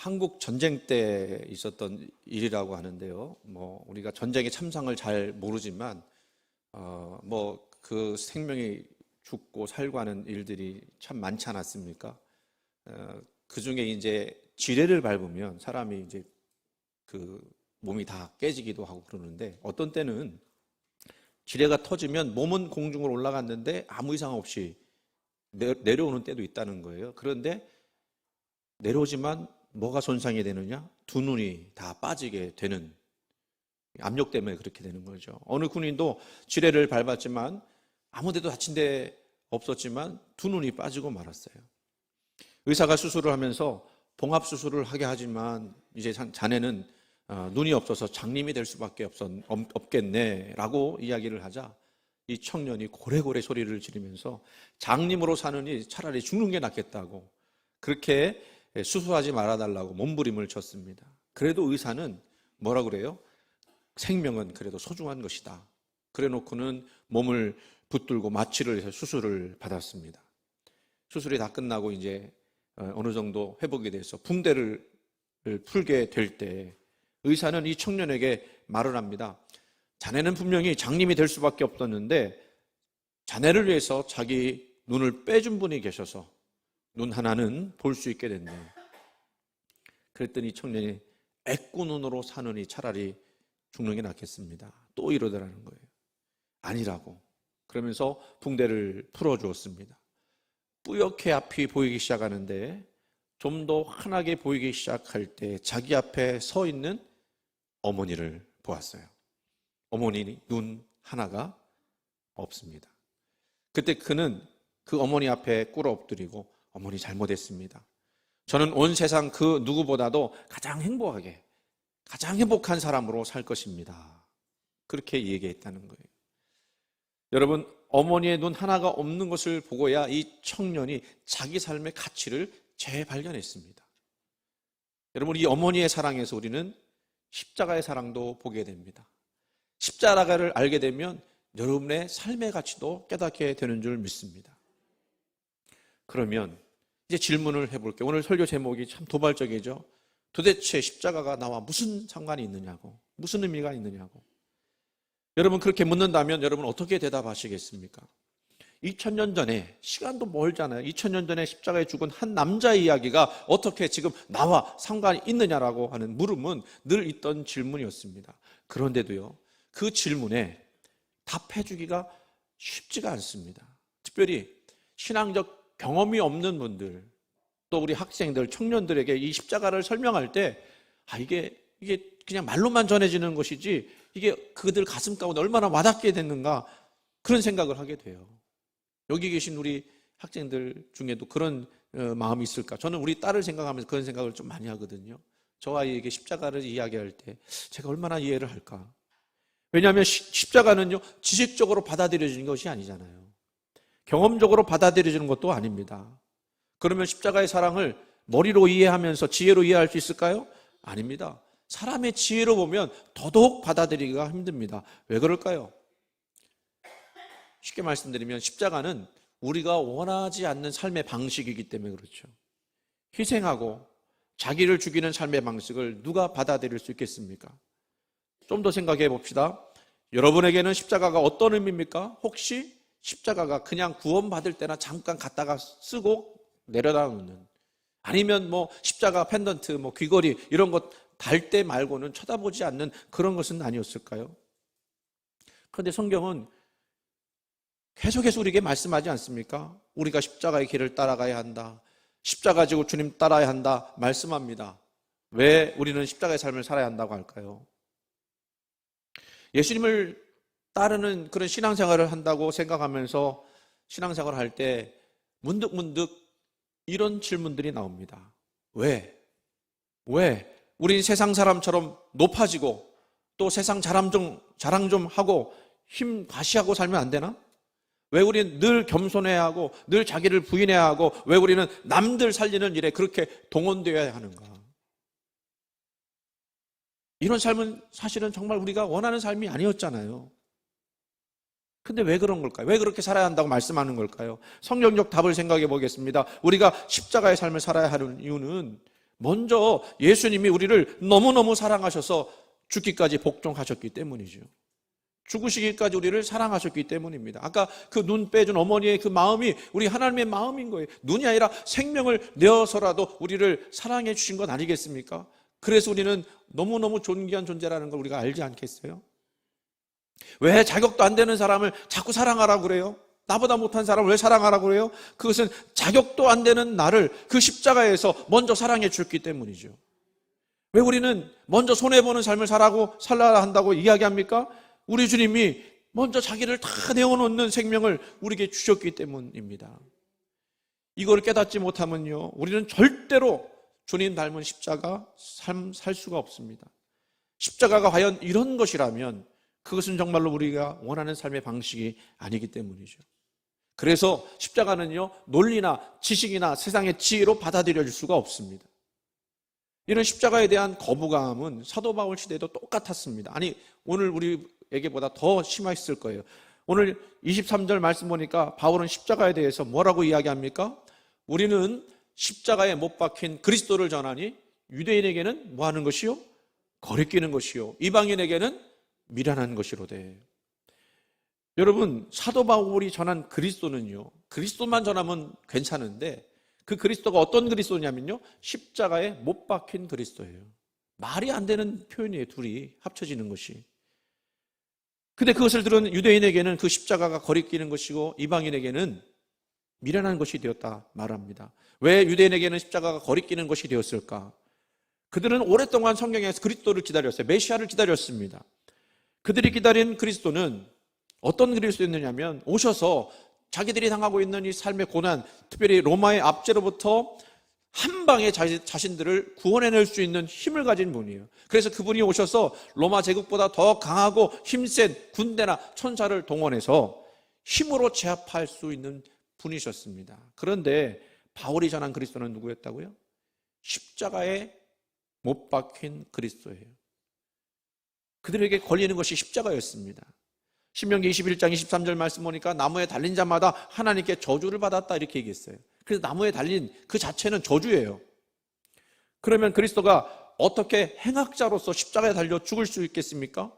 한국 전쟁 때 있었던 일이라고 하는데요. 우리가 전쟁의 참상을 잘 모르지만 그 생명이 죽고 살고 하는 일들이 참 많지 않았습니까? 그 중에 이제 지뢰를 밟으면 사람이 이제 그 몸이 다 깨지기도 하고 그러는데, 어떤 때는 지뢰가 터지면 몸은 공중으로 올라갔는데 아무 이상 없이 내려오는 때도 있다는 거예요. 그런데 내려오지만 뭐가 손상이 되느냐? 두 눈이 다 빠지게 되는, 압력 때문에 그렇게 되는 거죠. 어느 군인도 지뢰를 밟았지만 아무데도 다친 데 없었지만 두 눈이 빠지고 말았어요. 의사가 수술을 하면서 봉합 수술을 하게 하지만 이제 자네는 눈이 없어서 장님이 될 수밖에 없겠네라고 이야기를 하자, 이 청년이 고래고래 소리를 지르면서 장님으로 사느니 차라리 죽는 게 낫겠다고, 그렇게 수술하지 말아달라고 몸부림을 쳤습니다. 그래도 의사는 뭐라 그래요? 생명은 그래도 소중한 것이다. 그래 놓고는 몸을 붙들고 마취를 해서 수술을 받았습니다. 수술이 다 끝나고 이제 어느 정도 회복이 돼서 붕대를 풀게 될 때 의사는 이 청년에게 말을 합니다. 자네는 분명히 장님이 될 수밖에 없었는데 자네를 위해서 자기 눈을 빼준 분이 계셔서 눈 하나는 볼 수 있게 됐네. 그랬더니 청년이 애꾸 눈으로 사느니 차라리 죽는 게 낫겠습니다. 또 이러더라는 거예요. 아니라고. 그러면서 붕대를 풀어주었습니다. 뿌옇게 앞이 보이기 시작하는데 좀 더 환하게 보이기 시작할 때 자기 앞에 서 있는 어머니를 보았어요. 어머니 눈 하나가 없습니다. 그때 그는 그 어머니 앞에 꿇어 엎드리고, 어머니 잘못했습니다. 저는 온 세상 그 누구보다도 가장 행복하게, 가장 행복한 사람으로 살 것입니다. 그렇게 얘기했다는 거예요. 여러분, 어머니의 눈 하나가 없는 것을 보고야 이 청년이 자기 삶의 가치를 재발견했습니다. 여러분, 이 어머니의 사랑에서 우리는 십자가의 사랑도 보게 됩니다. 십자가를 알게 되면 여러분의 삶의 가치도 깨닫게 되는 줄 믿습니다. 그러면 이제 질문을 해볼게요. 오늘 설교 제목이 참 도발적이죠. 도대체 십자가가 나와 무슨 상관이 있느냐고, 무슨 의미가 있느냐고. 여러분, 그렇게 묻는다면 여러분 어떻게 대답하시겠습니까? 2000년 전에, 시간도 멀잖아요. 2000년 전에 십자가에 죽은 한 남자의 이야기가 어떻게 지금 나와 상관이 있느냐라고 하는 물음은 늘 있던 질문이었습니다. 그런데도요, 그 질문에 답해주기가 쉽지가 않습니다. 특별히 신앙적 경험이 없는 분들, 또 우리 학생들, 청년들에게 이 십자가를 설명할 때 이게 그냥 말로만 전해지는 것이지 이게 그들 가슴 가운데 얼마나 와닿게 됐는가, 그런 생각을 하게 돼요. 여기 계신 우리 학생들 중에도 그런 마음이 있을까? 저는 우리 딸을 생각하면서 그런 생각을 좀 많이 하거든요. 저 아이에게 십자가를 이야기할 때 제가 얼마나 이해를 할까? 왜냐하면 십자가는요, 지식적으로 받아들여지는 것이 아니잖아요. 경험적으로 받아들여지는 것도 아닙니다. 그러면 십자가의 사랑을 머리로 이해하면서 지혜로 이해할 수 있을까요? 아닙니다. 사람의 지혜로 보면 더더욱 받아들이기가 힘듭니다. 왜 그럴까요? 쉽게 말씀드리면 십자가는 우리가 원하지 않는 삶의 방식이기 때문에 그렇죠. 희생하고 자기를 죽이는 삶의 방식을 누가 받아들일 수 있겠습니까? 좀 더 생각해 봅시다. 여러분에게는 십자가가 어떤 의미입니까? 혹시 십자가가 그냥 구원받을 때나 잠깐 갖다가 쓰고 내려다 놓는, 아니면 십자가 펜던트, 귀걸이 이런 것 달 때 말고는 쳐다보지 않는 그런 것은 아니었을까요? 그런데 성경은 계속해서 우리에게 말씀하지 않습니까? 우리가 십자가의 길을 따라가야 한다, 십자가 지고 주님 따라야 한다 말씀합니다. 왜 우리는 십자가의 삶을 살아야 한다고 할까요? 예수님을 따르는 그런 신앙생활을 한다고 생각하면서 신앙생활을 할 때 문득문득 이런 질문들이 나옵니다. 왜 우린 세상 사람처럼 높아지고 또 세상 자랑 좀 하고 힘 과시하고 살면 안 되나? 왜 우리는 늘 겸손해야 하고 늘 자기를 부인해야 하고 왜 우리는 남들 살리는 일에 그렇게 동원되어야 하는가? 이런 삶은 사실은 정말 우리가 원하는 삶이 아니었잖아요. 근데 왜 그런 걸까요? 왜 그렇게 살아야 한다고 말씀하는 걸까요? 성경적 답을 생각해 보겠습니다. 우리가 십자가의 삶을 살아야 하는 이유는 먼저 예수님이 우리를 너무너무 사랑하셔서 죽기까지 복종하셨기 때문이죠. 죽으시기까지 우리를 사랑하셨기 때문입니다. 아까 그 눈 빼준 어머니의 그 마음이 우리 하나님의 마음인 거예요. 눈이 아니라 생명을 내어서라도 우리를 사랑해 주신 것 아니겠습니까? 그래서 우리는 너무너무 존귀한 존재라는 걸 우리가 알지 않겠어요? 왜 자격도 안 되는 사람을 자꾸 사랑하라고 그래요? 나보다 못한 사람을 왜 사랑하라고 그래요? 그것은 자격도 안 되는 나를 그 십자가에서 먼저 사랑해 줬기 때문이죠. 왜 우리는 먼저 손해보는 삶을 살아야 한다고 이야기합니까? 우리 주님이 먼저 자기를 다 내어놓는 생명을 우리에게 주셨기 때문입니다. 이걸 깨닫지 못하면요, 우리는 절대로 주님 닮은 십자가 삶 살 수가 없습니다. 십자가가 과연 이런 것이라면 그것은 정말로 우리가 원하는 삶의 방식이 아니기 때문이죠. 그래서 십자가는요, 논리나 지식이나 세상의 지혜로 받아들여질 수가 없습니다. 이런 십자가에 대한 거부감은 사도 바울 시대에도 똑같았습니다. 아니, 오늘 우리에게보다 더 심했을 거예요. 오늘 23절 말씀 보니까 바울은 십자가에 대해서 뭐라고 이야기합니까? 우리는 십자가에 못 박힌 그리스도를 전하니 유대인에게는 뭐 하는 것이요? 거리끼는 것이요, 이방인에게는 미련한 것이로되. 여러분, 사도 바울이 전한 그리스도는요, 그리스도만 전하면 괜찮은데 그 그리스도가 어떤 그리스도냐면요, 십자가에 못 박힌 그리스도예요. 말이 안 되는 표현이에요. 둘이 합쳐지는 것이. 근데 그것을 들은 유대인에게는 그 십자가가 거리끼는 것이고 이방인에게는 미련한 것이 되었다 말합니다. 왜 유대인에게는 십자가가 거리끼는 것이 되었을까? 그들은 오랫동안 성경에서 그리스도를 기다렸어요. 메시아를 기다렸습니다. 그들이 기다린 그리스도는 어떤 그리스도였느냐면, 오셔서 자기들이 당하고 있는 이 삶의 고난, 특별히 로마의 압제로부터 한 방에 자신들을 구원해낼 수 있는 힘을 가진 분이에요. 그래서 그분이 오셔서 로마 제국보다 더 강하고 힘센 군대나 천사를 동원해서 힘으로 제압할 수 있는 분이셨습니다. 그런데 바울이 전한 그리스도는 누구였다고요? 십자가에 못 박힌 그리스도예요. 그들에게 걸리는 것이 십자가였습니다. 신명기 21장 23절 말씀 보니까 나무에 달린 자마다 하나님께 저주를 받았다 이렇게 얘기했어요. 그래서 나무에 달린 그 자체는 저주예요. 그러면 그리스도가 어떻게 행악자로서 십자가에 달려 죽을 수 있겠습니까?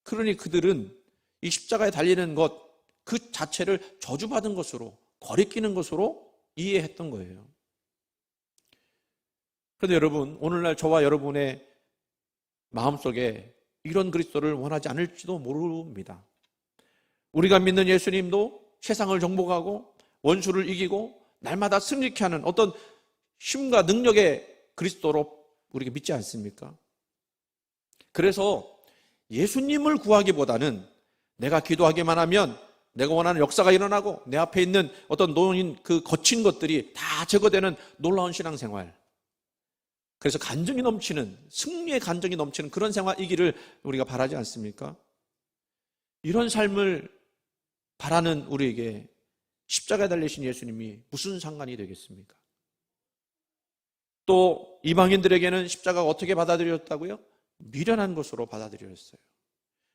그러니 그들은 이 십자가에 달리는 것 그 자체를 저주받은 것으로, 거리끼는 것으로 이해했던 거예요. 그런데 여러분, 오늘날 저와 여러분의 마음속에 이런 그리스도를 원하지 않을지도 모릅니다. 우리가 믿는 예수님도 세상을 정복하고 원수를 이기고 날마다 승리케 하는 어떤 힘과 능력의 그리스도로 우리가 믿지 않습니까? 그래서 예수님을 구하기보다는 내가 기도하기만 하면 내가 원하는 역사가 일어나고 내 앞에 있는 어떤 그 거친 것들이 다 제거되는 놀라운 신앙생활, 그래서 간증이 넘치는, 승리의 간증이 넘치는 그런 생활이기를 우리가 바라지 않습니까? 이런 삶을 바라는 우리에게 십자가에 달리신 예수님이 무슨 상관이 되겠습니까? 또 이방인들에게는 십자가가 어떻게 받아들여졌다고요? 미련한 것으로 받아들여졌어요.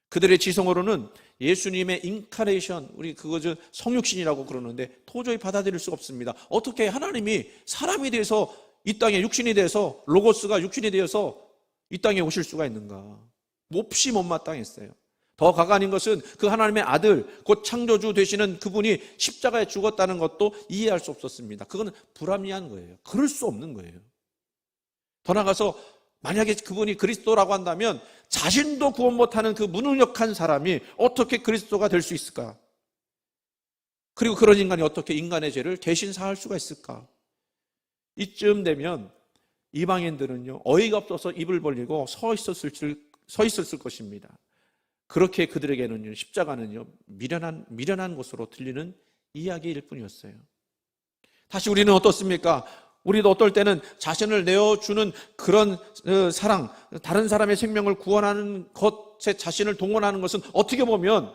그들의 지성으로는 예수님의 인카레이션, 우리 그거 성육신이라고 그러는데 도저히 받아들일 수 없습니다. 어떻게 하나님이 사람이 돼서 이 땅에 육신이 돼서, 로고스가 육신이 되어서 이 땅에 오실 수가 있는가? 몹시 못마땅했어요. 더 가관인 것은 그 하나님의 아들, 곧 창조주 되시는 그분이 십자가에 죽었다는 것도 이해할 수 없었습니다. 그건 불합리한 거예요. 그럴 수 없는 거예요. 더 나아가서 만약에 그분이 그리스도라고 한다면 자신도 구원 못하는 그 무능력한 사람이 어떻게 그리스도가 될 수 있을까? 그리고 그런 인간이 어떻게 인간의 죄를 대신 사할 수가 있을까? 이쯤 되면 이방인들은요, 어이가 없어서 입을 벌리고 서 있었을 것입니다. 그렇게 그들에게는요, 십자가는요, 미련한 것으로 들리는 이야기일 뿐이었어요. 다시 우리는 어떻습니까? 우리도 어떨 때는 자신을 내어주는 그런 사랑, 다른 사람의 생명을 구원하는 것에 자신을 동원하는 것은 어떻게 보면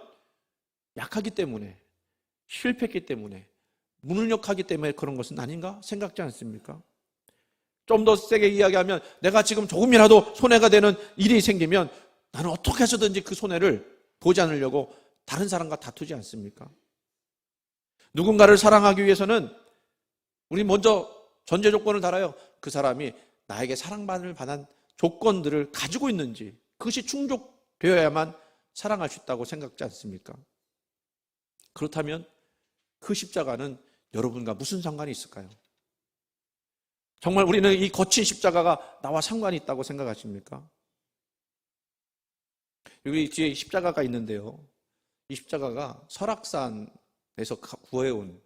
약하기 때문에, 실패했기 때문에, 무능력하기 때문에 그런 것은 아닌가 생각지 않습니까? 좀 더 세게 이야기하면 내가 지금 조금이라도 손해가 되는 일이 생기면 나는 어떻게 해서든지 그 손해를 보지 않으려고 다른 사람과 다투지 않습니까? 누군가를 사랑하기 위해서는 우리 먼저 전제 조건을 달아요. 그 사람이 나에게 사랑받을 만한 조건들을 가지고 있는지, 그것이 충족되어야만 사랑할 수 있다고 생각지 않습니까? 그렇다면 그 십자가는 여러분과 무슨 상관이 있을까요? 정말 우리는 이 거친 십자가가 나와 상관이 있다고 생각하십니까? 여기 뒤에 십자가가 있는데요. 이 십자가가 설악산에서 구해온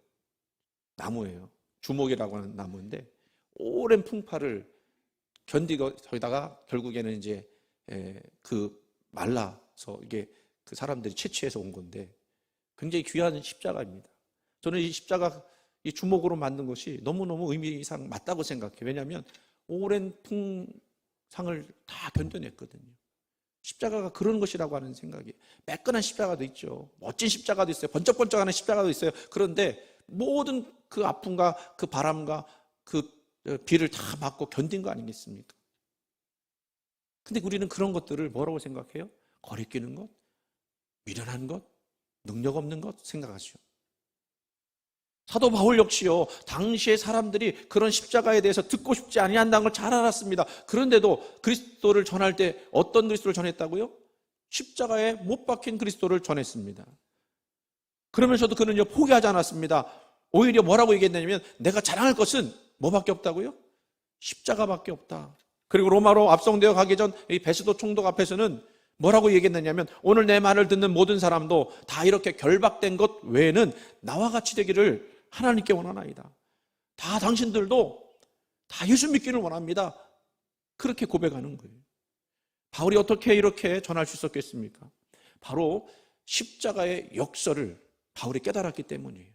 나무예요. 주목이라고 하는 나무인데 오랜 풍파를 견디고 저기다가 결국에는 이제 그 말라서 이게 그 사람들이 채취해서 온 건데 굉장히 귀한 십자가입니다. 저는 이 십자가 이 주목으로 만든 것이 너무너무 의미상 맞다고 생각해요. 왜냐하면 오랜 풍상을 다 견뎌냈거든요. 십자가가 그런 것이라고 하는 생각이, 매끈한 십자가도 있죠. 멋진 십자가도 있어요. 번쩍번쩍하는 십자가도 있어요. 그런데 모든 그 아픔과 그 바람과 그 비를 다 맞고 견딘 거 아니겠습니까? 근데 우리는 그런 것들을 뭐라고 생각해요? 거리끼는 것, 미련한 것, 능력 없는 것 생각하죠. 사도 바울 역시요, 당시의 사람들이 그런 십자가에 대해서 듣고 싶지 아니한다는 걸 잘 알았습니다. 그런데도 그리스도를 전할 때 어떤 그리스도를 전했다고요? 십자가에 못 박힌 그리스도를 전했습니다. 그러면서도 그는요, 포기하지 않았습니다. 오히려 뭐라고 얘기했냐면, 내가 자랑할 것은 뭐밖에 없다고요? 십자가밖에 없다. 그리고 로마로 압송되어 가기 전 이 베스도 총독 앞에서는 뭐라고 얘기했느냐면, 오늘 내 말을 듣는 모든 사람도 다 이렇게 결박된 것 외에는 나와 같이 되기를 하나님께 원하나이다. 다 당신들도 다 예수 믿기를 원합니다. 그렇게 고백하는 거예요. 바울이 어떻게 이렇게 전할 수 있었겠습니까? 바로 십자가의 역설을 바울이 깨달았기 때문이에요.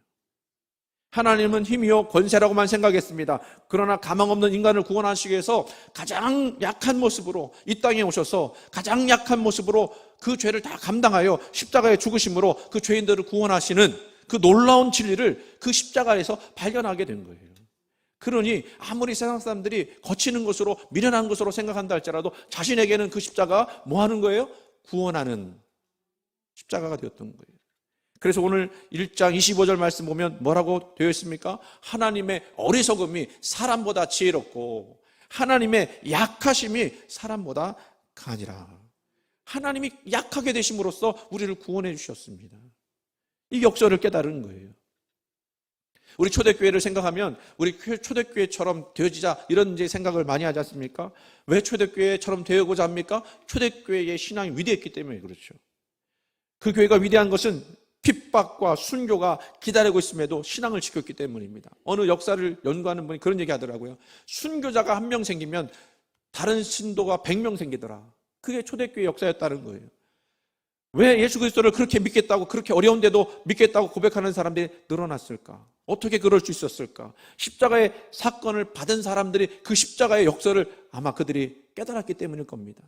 하나님은 힘이요 권세라고만 생각했습니다. 그러나 가망 없는 인간을 구원하시기 위해서 가장 약한 모습으로 이 땅에 오셔서 가장 약한 모습으로 그 죄를 다 감당하여 십자가의 죽으심으로 그 죄인들을 구원하시는 그 놀라운 진리를 그 십자가에서 발견하게 된 거예요. 그러니 아무리 세상 사람들이 거치는 것으로 미련한 것으로 생각한다 할지라도 자신에게는 그 십자가 뭐 하는 거예요? 구원하는 십자가가 되었던 거예요. 그래서 오늘 1장 25절 말씀 보면 뭐라고 되어 있습니까? 하나님의 어리석음이 사람보다 지혜롭고 하나님의 약하심이 사람보다 강하니라. 하나님이 약하게 되심으로써 우리를 구원해 주셨습니다. 이 역설을 깨달은 거예요. 우리 초대교회를 생각하면 우리 초대교회처럼 되어지자 이런 이제 생각을 많이 하지 않습니까? 왜 초대교회처럼 되어고자 합니까? 초대교회의 신앙이 위대했기 때문에 그렇죠. 그 교회가 위대한 것은 핍박과 순교가 기다리고 있음에도 신앙을 지켰기 때문입니다. 어느 역사를 연구하는 분이 그런 얘기 하더라고요. 순교자가 1명 생기면 다른 신도가 100명 생기더라. 그게 초대교회 역사였다는 거예요. 왜 예수 그리스도를 그렇게 믿겠다고, 그렇게 어려운데도 믿겠다고 고백하는 사람들이 늘어났을까? 어떻게 그럴 수 있었을까? 십자가의 사건을 받은 사람들이 그 십자가의 역사를 아마 그들이 깨달았기 때문일 겁니다.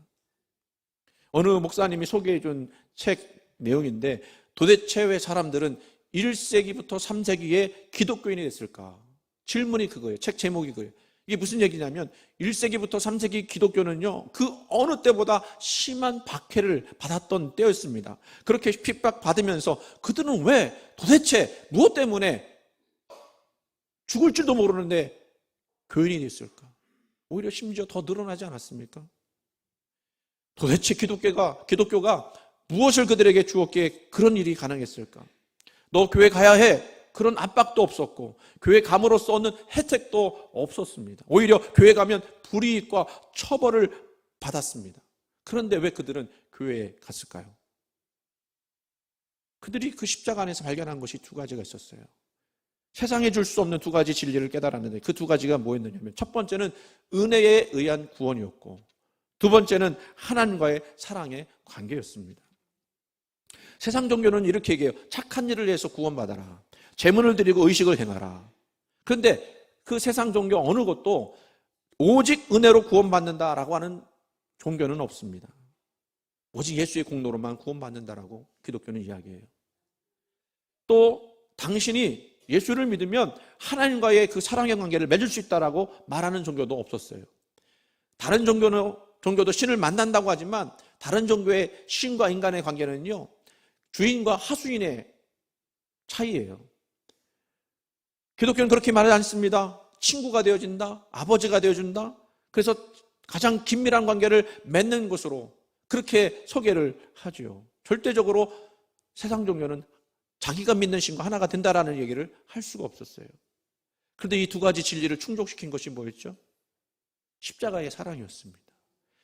어느 목사님이 소개해 준 책 내용인데, 도대체 왜 사람들은 1세기부터 3세기에 기독교인이 됐을까? 질문이 그거예요. 책 제목이 그거예요. 이게 무슨 얘기냐면 1세기부터 3세기 기독교는요, 그 어느 때보다 심한 박해를 받았던 때였습니다. 그렇게 핍박받으면서 그들은 왜 도대체 무엇 때문에 죽을 줄도 모르는데 교인이 됐을까? 오히려 심지어 더 늘어나지 않았습니까? 도대체 기독교가 무엇을 그들에게 주었기에 그런 일이 가능했을까? 너 교회 가야 해. 그런 압박도 없었고 교회 감으로써 얻는 혜택도 없었습니다. 오히려 교회 가면 불이익과 처벌을 받았습니다. 그런데 왜 그들은 교회에 갔을까요? 그들이 그 십자가 안에서 발견한 것이 두 가지가 있었어요. 세상에 줄 수 없는 두 가지 진리를 깨달았는데 그 두 가지가 뭐였느냐면, 첫 번째는 은혜에 의한 구원이었고, 두 번째는 하나님과의 사랑의 관계였습니다. 세상 종교는 이렇게 얘기해요. 착한 일을 해서 구원받아라. 제문을 드리고 의식을 행하라. 그런데 그 세상 종교 어느 것도 오직 은혜로 구원받는다라고 하는 종교는 없습니다. 오직 예수의 공로로만 구원받는다라고 기독교는 이야기해요. 또 당신이 예수를 믿으면 하나님과의 그 사랑의 관계를 맺을 수 있다라고 말하는 종교도 없었어요. 다른 종교도 신을 만난다고 하지만 다른 종교의 신과 인간의 관계는요, 주인과 하수인의 차이예요. 기독교는 그렇게 말하지 않습니다. 친구가 되어진다, 아버지가 되어준다, 그래서 가장 긴밀한 관계를 맺는 것으로 그렇게 소개를 하죠. 절대적으로 세상 종교는 자기가 믿는 신과 하나가 된다라는 얘기를 할 수가 없었어요. 그런데 이 두 가지 진리를 충족시킨 것이 뭐였죠? 십자가의 사랑이었습니다.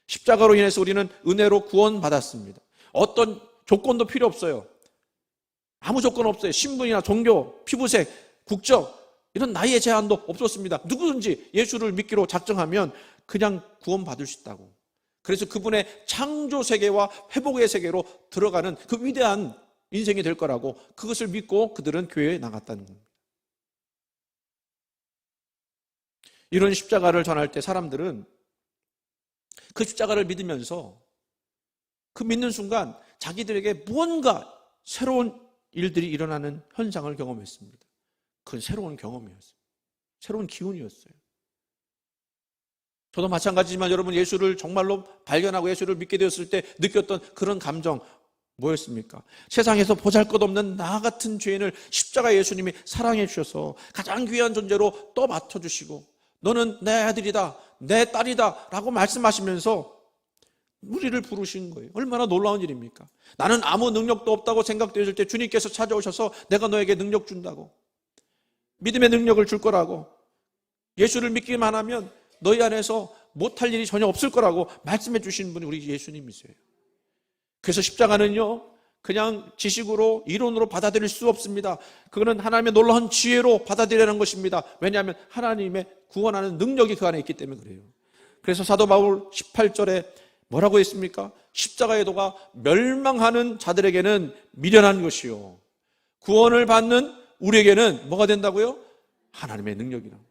십자가로 인해서 우리는 은혜로 구원받았습니다. 어떤 조건도 필요 없어요. 아무 조건 없어요. 신분이나 종교, 피부색, 국적 이런 나이의 제한도 없었습니다. 누구든지 예수를 믿기로 작정하면 그냥 구원받을 수 있다고. 그래서 그분의 창조 세계와 회복의 세계로 들어가는 그 위대한 인생이 될 거라고 그것을 믿고 그들은 교회에 나갔다는 겁니다. 이런 십자가를 전할 때 사람들은 그 십자가를 믿으면서 그 믿는 순간 자기들에게 무언가 새로운 일들이 일어나는 현상을 경험했습니다. 그건 새로운 경험이었어요. 새로운 기운이었어요. 저도 마찬가지지만 여러분 예수를 정말로 발견하고 예수를 믿게 되었을 때 느꼈던 그런 감정 뭐였습니까? 세상에서 보잘것없는 나 같은 죄인을 십자가 예수님이 사랑해 주셔서 가장 귀한 존재로 또 맡아주시고 너는 내 아들이다, 내 딸이다 라고 말씀하시면서 우리를 부르신 거예요. 얼마나 놀라운 일입니까? 나는 아무 능력도 없다고 생각되었을 때 주님께서 찾아오셔서 내가 너에게 능력 준다고, 믿음의 능력을 줄 거라고, 예수를 믿기만 하면 너희 안에서 못할 일이 전혀 없을 거라고 말씀해 주시는 분이 우리 예수님이세요. 그래서 십자가는요 그냥 지식으로 이론으로 받아들일 수 없습니다. 그거는 하나님의 놀라운 지혜로 받아들이는 것입니다. 왜냐하면 하나님의 구원하는 능력이 그 안에 있기 때문에 그래요. 그래서 사도 바울 18절에 뭐라고 했습니까? 십자가의 도가 멸망하는 자들에게는 미련한 것이요 구원을 받는 우리에게는 뭐가 된다고요? 하나님의 능력이라고.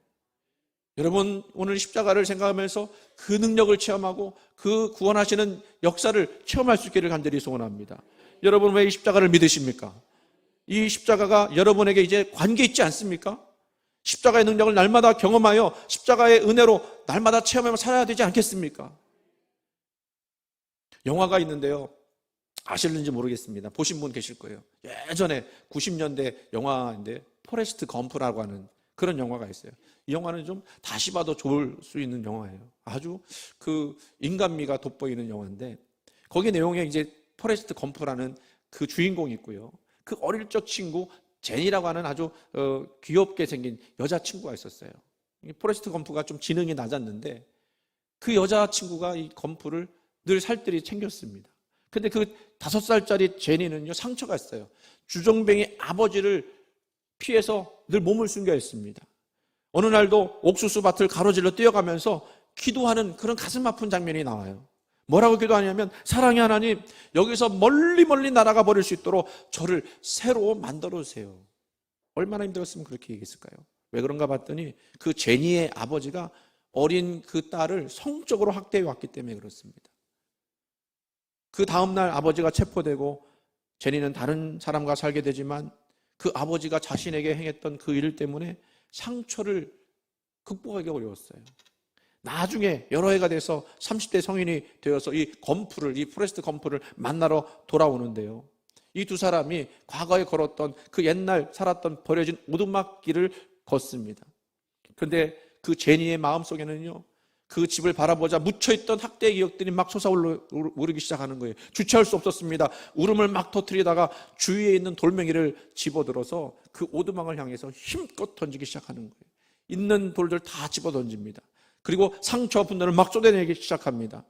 여러분 오늘 십자가를 생각하면서 그 능력을 체험하고 그 구원하시는 역사를 체험할 수 있기를 간절히 소원합니다. 여러분 왜 이 십자가를 믿으십니까? 이 십자가가 여러분에게 이제 관계 있지 않습니까? 십자가의 능력을 날마다 경험하여 십자가의 은혜로 날마다 체험하며 살아야 되지 않겠습니까? 영화가 있는데요 아실는지 모르겠습니다. 보신 분 계실 거예요. 예전에 90년대 영화인데 포레스트 검프라고 하는 그런 영화가 있어요. 이 영화는 좀 다시 봐도 좋을 수 있는 영화예요. 아주 그 인간미가 돋보이는 영화인데 거기 내용에 이제 포레스트 검프라는 그 주인공이 있고요. 그 어릴 적 친구 제니라고 하는 아주 귀엽게 생긴 여자친구가 있었어요. 포레스트 검프가 좀 지능이 낮았는데 그 여자친구가 이 검프를 늘 살뜰히 챙겼습니다. 근데 그 5살짜리 제니는요 상처가 있어요. 주정뱅이 아버지를 피해서 늘 몸을 숨겨 있습니다. 어느 날도 옥수수 밭을 가로질러 뛰어가면서 기도하는 그런 가슴 아픈 장면이 나와요. 뭐라고 기도하냐면 사랑의 하나님 여기서 멀리 날아가 버릴 수 있도록 저를 새로 만들어 주세요. 얼마나 힘들었으면 그렇게 얘기했을까요? 왜 그런가 봤더니 그 제니의 아버지가 어린 그 딸을 성적으로 학대해 왔기 때문에 그렇습니다. 그 다음날 아버지가 체포되고 제니는 다른 사람과 살게 되지만 그 아버지가 자신에게 행했던 그 일 때문에 상처를 극복하기 어려웠어요. 나중에 여러 해가 돼서 30대 성인이 되어서 이 포레스트 검프를 만나러 돌아오는데요. 이 두 사람이 과거에 걸었던 그 옛날 살았던 버려진 오두막길을 걷습니다. 그런데 그 제니의 마음속에는요 그 집을 바라보자 묻혀있던 학대의 기억들이 막 솟아오르기 시작하는 거예요. 주체할 수 없었습니다. 울음을 막 터뜨리다가 주위에 있는 돌멩이를 집어들어서 그 오두막을 향해서 힘껏 던지기 시작하는 거예요. 있는 돌들 다 집어 던집니다. 그리고 상처와 분노를 막 쏟아내기 시작합니다.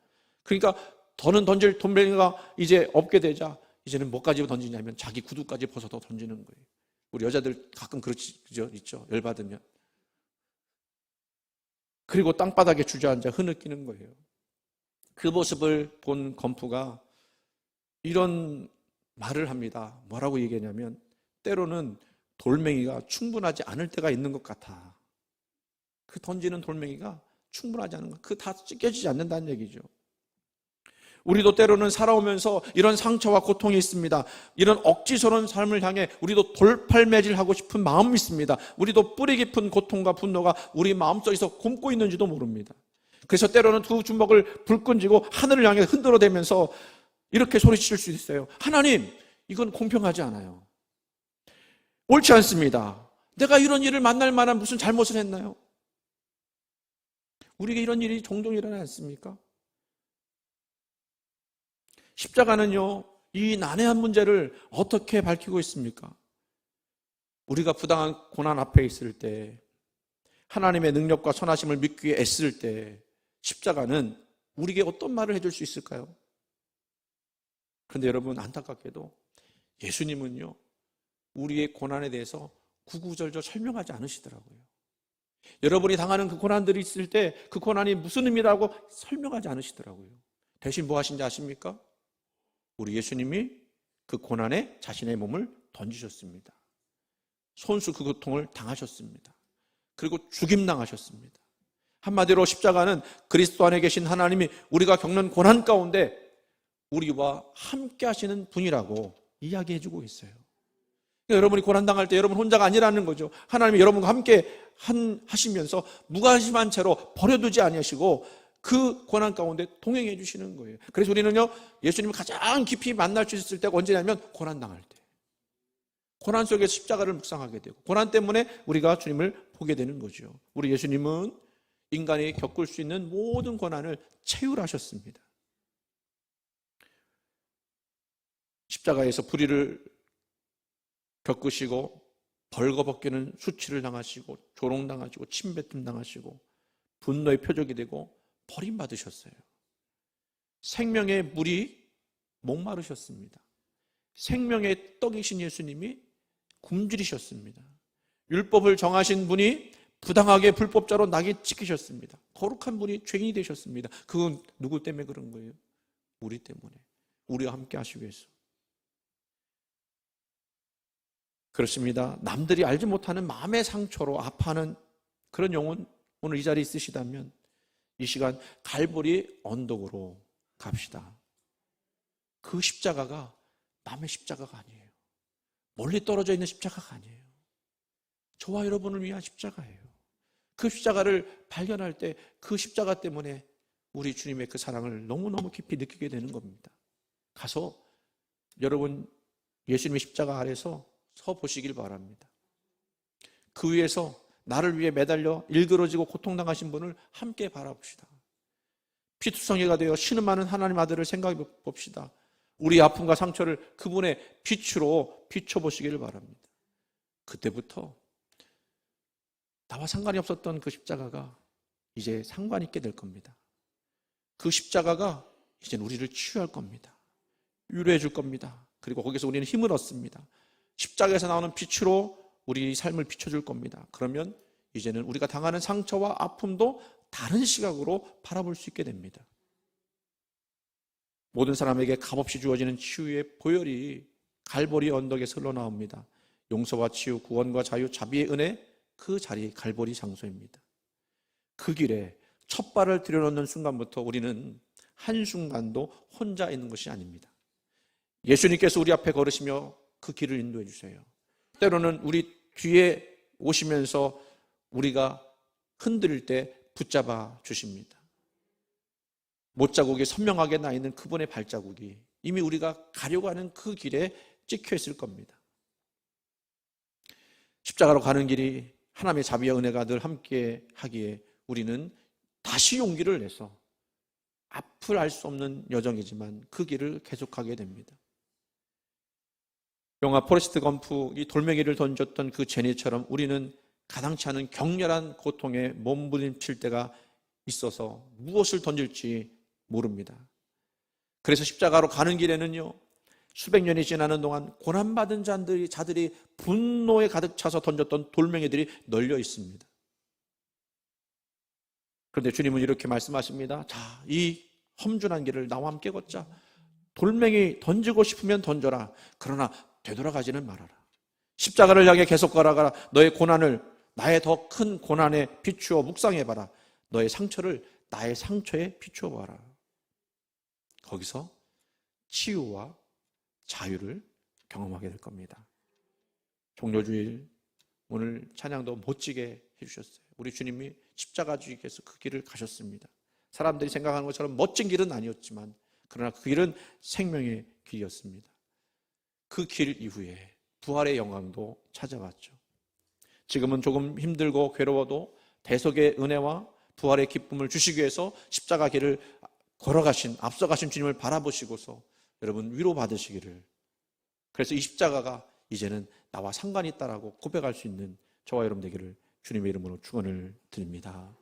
그러니까 더는 던질 돌멩이가 이제 없게 되자 이제는 뭐까지 던지냐면 자기 구두까지 벗어서 던지는 거예요. 우리 여자들 가끔 그렇죠, 있죠. 열받으면. 그리고 땅바닥에 주저앉아 흐느끼는 거예요. 그 모습을 본 검프가 이런 말을 합니다. 뭐라고 얘기하냐면 때로는 돌멩이가 충분하지 않을 때가 있는 것 같아. 그 던지는 돌멩이가 충분하지 않은 것, 그 다 찢겨지지 않는다는 얘기죠. 우리도 때로는 살아오면서 이런 상처와 고통이 있습니다. 이런 억지스러운 삶을 향해 우리도 돌팔매질하고 싶은 마음이 있습니다. 우리도 뿌리 깊은 고통과 분노가 우리 마음속에서 곪고 있는지도 모릅니다. 그래서 때로는 두 주먹을 불끈쥐고 하늘을 향해 흔들어대면서 이렇게 소리칠 수 있어요. 하나님, 이건 공평하지 않아요. 옳지 않습니다. 내가 이런 일을 만날 만한 무슨 잘못을 했나요? 우리에게 이런 일이 종종 일어나지 않습니까? 십자가는요, 이 난해한 문제를 어떻게 밝히고 있습니까? 우리가 부당한 고난 앞에 있을 때, 하나님의 능력과 선하심을 믿기 위해 애쓸 때 십자가는 우리에게 어떤 말을 해줄 수 있을까요? 그런데 여러분, 안타깝게도 예수님은요, 우리의 고난에 대해서 구구절절 설명하지 않으시더라고요. 여러분이 당하는 그 고난들이 있을 때 그 고난이 무슨 의미라고 설명하지 않으시더라고요. 대신 뭐 하신지 아십니까? 우리 예수님이 그 고난에 자신의 몸을 던지셨습니다. 손수 그 고통을 당하셨습니다. 그리고 죽임당하셨습니다. 한마디로 십자가는 그리스도 안에 계신 하나님이 우리가 겪는 고난 가운데 우리와 함께 하시는 분이라고 이야기해주고 있어요. 그러니까 여러분이 고난당할 때 여러분 혼자가 아니라는 거죠. 하나님이 여러분과 함께 하시면서 무관심한 채로 버려두지 아니하시고 그 고난 가운데 동행해 주시는 거예요. 그래서 우리는요, 예수님을 가장 깊이 만날 수 있을 때가 언제냐면 고난당할 때. 고난 속에서 십자가를 묵상하게 되고 고난 때문에 우리가 주님을 보게 되는 거죠. 우리 예수님은 인간이 겪을 수 있는 모든 고난을 체휼하셨습니다. 십자가에서 불의를 겪으시고 벌거벗기는 수치를 당하시고 조롱당하시고 침뱉음 당하시고 분노의 표적이 되고 버림받으셨어요. 생명의 물이 목마르셨습니다. 생명의 떡이신 예수님이 굶주리셨습니다. 율법을 정하신 분이 부당하게 불법자로 낙인 찍히셨습니다. 거룩한 분이 죄인이 되셨습니다. 그건 누구 때문에 그런 거예요? 우리 때문에. 우리와 함께 하시기 위해서. 그렇습니다. 남들이 알지 못하는 마음의 상처로 아파하는 그런 영혼 오늘 이 자리에 있으시다면 이 시간 갈보리 언덕으로 갑시다. 그 십자가가 남의 십자가가 아니에요. 멀리 떨어져 있는 십자가가 아니에요. 저와 여러분을 위한 십자가예요. 그 십자가를 발견할 때 그 십자가 때문에 우리 주님의 그 사랑을 너무너무 깊이 느끼게 되는 겁니다. 가서 여러분 예수님의 십자가 아래서 서 보시길 바랍니다. 그 위에서 나를 위해 매달려 일그러지고 고통당하신 분을 함께 바라봅시다. 피투성이가 되어 신음하는 하나님 아들을 생각해 봅시다. 우리 아픔과 상처를 그분의 빛으로 비춰보시기를 바랍니다. 그때부터 나와 상관이 없었던 그 십자가가 이제 상관 있게 될 겁니다. 그 십자가가 이제는 우리를 치유할 겁니다. 위로해 줄 겁니다. 그리고 거기서 우리는 힘을 얻습니다. 십자가에서 나오는 빛으로 우리 삶을 비춰줄 겁니다. 그러면 이제는 우리가 당하는 상처와 아픔도 다른 시각으로 바라볼 수 있게 됩니다. 모든 사람에게 값없이 주어지는 치유의 보혈이 갈보리 언덕에서 흘러나옵니다. 용서와 치유, 구원과 자유, 자비의 은혜, 그 자리 갈보리 장소입니다. 그 길에 첫 발을 들여놓는 순간부터 우리는 한순간도 혼자 있는 것이 아닙니다. 예수님께서 우리 앞에 걸으시며 그 길을 인도해 주세요. 때로는 우리 뒤에 오시면서 우리가 흔들릴 때 붙잡아 주십니다. 못자국이 선명하게 나 있는 그분의 발자국이 이미 우리가 가려고 하는 그 길에 찍혀 있을 겁니다. 십자가로 가는 길이 하나님의 자비와 은혜가 늘 함께 하기에 우리는 다시 용기를 내서 앞을 알 수 없는 여정이지만 그 길을 계속하게 됩니다. 영화 포레스트 검프 이 돌멩이를 던졌던 그 제니처럼 우리는 가당치 않은 격렬한 고통에 몸부림칠 때가 있어서 무엇을 던질지 모릅니다. 그래서 십자가로 가는 길에는요, 수백 년이 지나는 동안 고난받은 자들이 분노에 가득 차서 던졌던 돌멩이들이 널려 있습니다. 그런데 주님은 이렇게 말씀하십니다. 자, 이 험준한 길을 나와 함께 걷자. 돌멩이 던지고 싶으면 던져라. 그러나 되돌아가지는 말아라. 십자가를 향해 계속 걸어가라. 너의 고난을 나의 더 큰 고난에 비추어 묵상해봐라. 너의 상처를 나의 상처에 비추어봐라. 거기서 치유와 자유를 경험하게 될 겁니다. 종료주일 오늘 찬양도 멋지게 해주셨어요. 우리 주님이 십자가 주께서 그 길을 가셨습니다. 사람들이 생각하는 것처럼 멋진 길은 아니었지만 그러나 그 길은 생명의 길이었습니다. 그 길 이후에 부활의 영광도 찾아왔죠. 지금은 조금 힘들고 괴로워도 대속의 은혜와 부활의 기쁨을 주시기 위해서 십자가 길을 걸어가신, 앞서가신 주님을 바라보시고서 여러분 위로받으시기를, 그래서 이 십자가가 이제는 나와 상관이 있다라고 고백할 수 있는 저와 여러분 되기를 주님의 이름으로 축원을 드립니다.